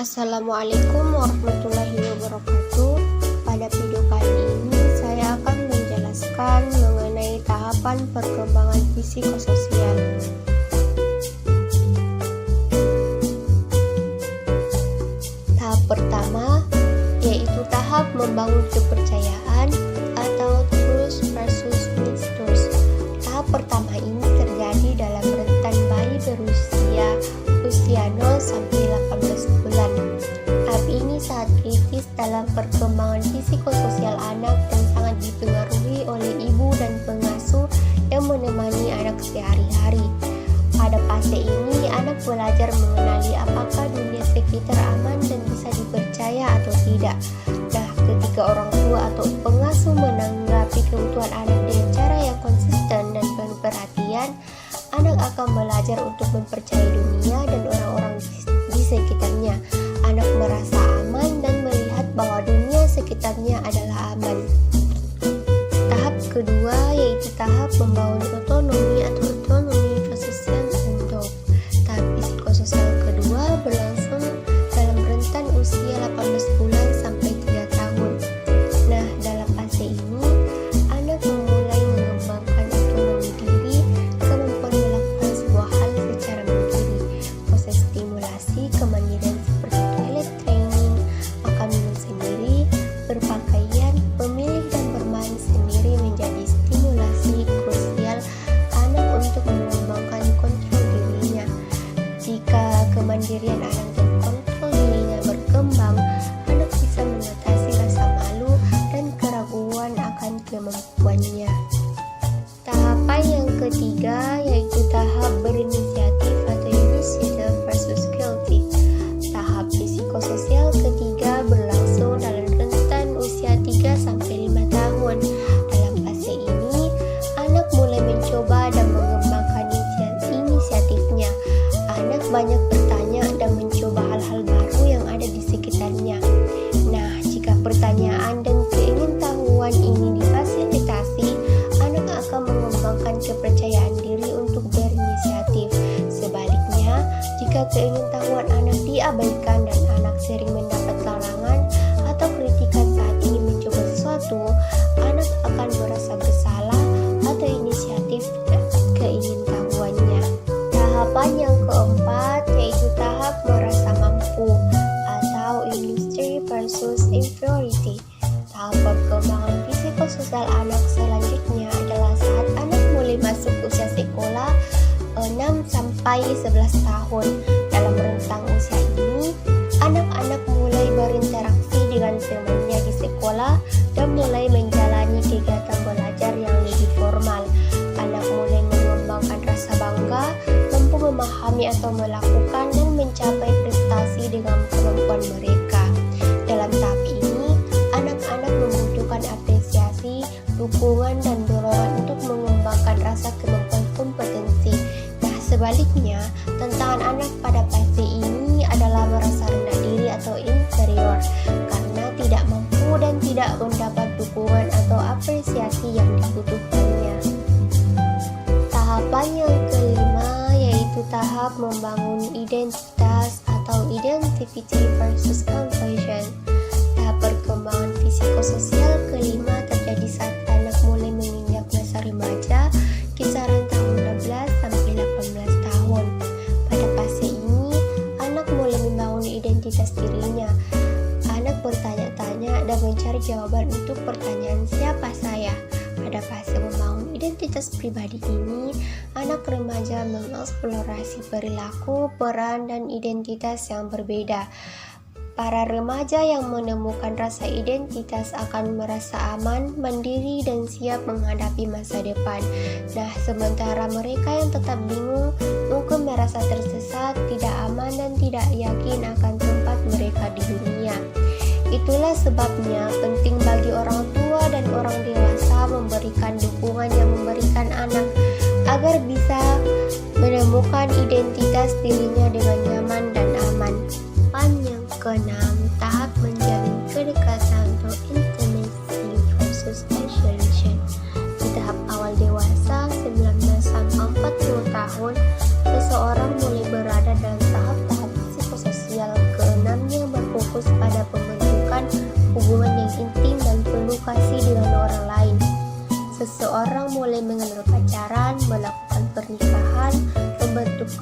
Assalamualaikum warahmatullahi wabarakatuh. Pada video kali ini saya akan menjelaskan mengenai tahapan perkembangan psikososial. Tahap pertama yaitu tahap membangun kepercayaan atau trust versus mistrust. Tahap pertama ini terjadi dalam rentan bayi berusia 0 sampai 18 bulan. Tahap ini sangat kritis dalam perkembangan psikososial anak dan sangat dipengaruhi oleh ibu dan pengasuh yang menemani anak sehari-hari. Pada fase ini, anak belajar mengenali apakah dunia sekitar aman dan bisa dipercaya atau tidak. Nah, ketika orang tua atau pengasuh menanggapi kebutuhan anak dengan cara yang konsisten dan penuh perhatian, anak akan belajar untuk mempercayai dunia dan orang-orang di sekitarnya. Anak merasa aman dan melihat bahwa dunia sekitarnya adalah aman. Tahap kedua yaitu tahap membangun otonomi atau autonomy versus self-control. Tahap psikososial kedua berlangsung dalam rentan usia 18 bulan sampai 3 tahun. Nah, dalam fase ini, anak mulai mengembangkan otonomi diri, kemampuan melakukan sebuah hal secara mandiri, proses stimulasi kemandirian seperti toilet training, makan minum sendiri, berpakaian, memilih dan bermain sendiri menjadi stimulasi krusial anak untuk mengembangkan kontrol dirinya. Jika kemandirian anak dan kontrol dirinya berkembang, anak bisa mengatasi rasa malu dan keraguan akan kemampuannya. Tahapan yang ketiga yaitu tahap berinisiatif atau initiative versus guilty. Tahap psikososial ketiga berlangsung dalam rentan usia 3 sampai 5 tahun. Dalam fase ini, anak mulai mencoba dan mengembangkan inisiatifnya. Anak banyak bertanya dan mencoba hal-hal baru yang ada di sekitarnya. Nah, jika pertanyaan dan keingintahuan ini difasilitasi, anak akan mengembangkan kepercayaan diri untuk berinisiatif. Sebaliknya, jika keingintahuan anak diabaikan dan anak sering mendapat larangan atau kritikan saat ingin mencoba sesuatu, anak akan merasa bersalah atau inisiatif keingintahuannya. Tahapan yang keempat yaitu tahap merasa mampu atau industry versus inferiority. Tahap perkembangan psikososial anak selanjutnya adalah saat anak mulai masuk usia sekolah 6 sampai 11 tahun. Dalam rentang usia ini, anak-anak mulai berinteraksi dengan temannya di sekolah dan mulai menjalani kegiatan belajar yang lebih formal. Anak mulai mengembangkan rasa bangga, mampu memahami atau melakukan dan mencapai prestasi dengan kemampuan mereka. Dalam tahap ini, anak-anak membutuhkan apresiasi, dukungan, dan dorongan untuk mengembangkan rasa kemampuan kompetensi. Nah, sebaliknya, tantangan anak pada fase ini adalah merasa rendah diri atau inferior karena tidak mampu dan tidak mendapat dukungan atau apresiasi yang dibutuhkannya. Tahapan yang kelima yaitu tahap membangun identitas atau identity versus confusion. Tahap perkembangan psikososial kelima terjadi saat anak mulai menginjak masa remaja, kisaran tahun 16 sampai 18 tahun. Pada fase ini, anak mulai membangun identitas dirinya. Anak bertanya-tanya dan mencari jawaban untuk pertanyaan siapa saya. Pada fase membangun identitas pribadi ini, anak remaja mengeksplorasi perilaku, peran, dan identitas yang berbeda. Para remaja yang menemukan rasa identitas akan merasa aman, mandiri, dan siap menghadapi masa depan. Nah, sementara mereka yang tetap bingung, mungkin merasa tersesat, tidak aman, dan tidak yakin akan tempat mereka di dunia. Itulah sebabnya penting bagi orang tua dan orang dewasa memberikan dukungan yang memberikan anak agar bisa menemukan identitas dirinya dengan nyaman dan aman. Yang keenam, tahap menjalin kedekatan atau intimacy versus isolation. Di tahap awal dewasa 19 sampai 40 tahun, seseorang mulai berada dalam tahap-tahap psikososial keenamnya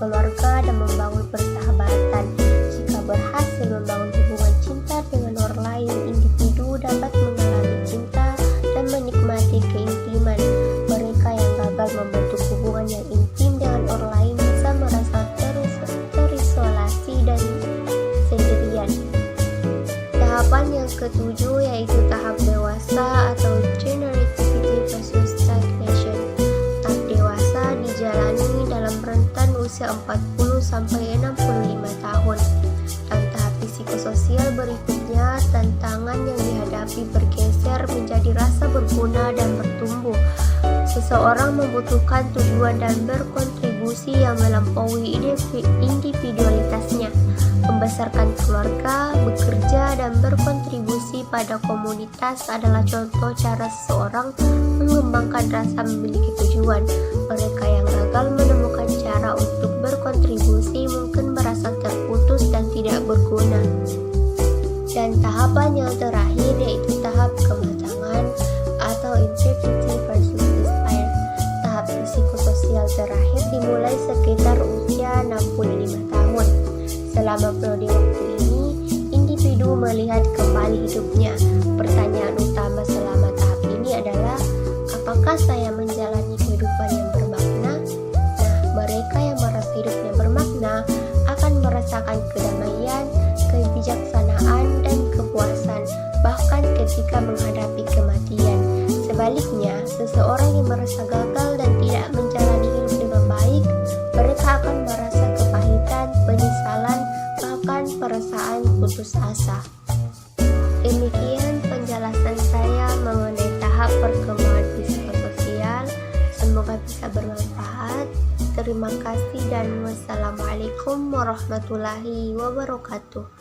keluarga dan membangun persahabatan. Jika berhasil membangun hubungan cinta dengan orang lain, individu dapat mengalami cinta dan menikmati keintiman. Mereka yang gagal membentuk hubungan yang intim dengan orang lain bisa merasa terisolasi dan sendirian. Tahapan yang ketujuh yaitu tahap dewasa atau generativity versus stagnation. Tahap dewasa dijalani dalam rentan usia 40 sampai 65 tahun. Dan tahap psikososial berikutnya, tantangan yang dihadapi bergeser menjadi rasa berguna dan bertumbuh. Seseorang membutuhkan tujuan dan berkontribusi yang melampaui individualitasnya. Membesarkan keluarga, bekerja, dan berkontribusi pada komunitas adalah contoh cara seseorang mengembangkan rasa memiliki tujuan. Mereka yang gagal menemukan cara untuk berkontribusi mungkin merasa terputus dan tidak berguna. Dan tahapan yang terakhir yaitu tahap kematangan atau integrity versus desire. Tahap psikososial terakhir dimulai sekitar usia 65 tahun. Selama periode waktu ini, individu melihat kembali hidupnya. Pertanyaan utama selama tahap ini adalah, apakah saya menjalani kehidupan yang bermakna? Nah, mereka yang merasa hidupnya bermakna akan merasakan kedamaian, kebijaksanaan, dan kepuasan, bahkan ketika menghadapi kematian. Sebaliknya, seseorang yang merasa gagal dan tidak menjalani hidup dengan baik, mereka akan merasa kepahitan, penyesalan, bahkan perasaan putus asa. Demikian penjelasan saya mengenai tahap perkembangan psikososial. Semoga bisa bermanfaat. Terima kasih dan wassalamualaikum warahmatullahi wabarakatuh.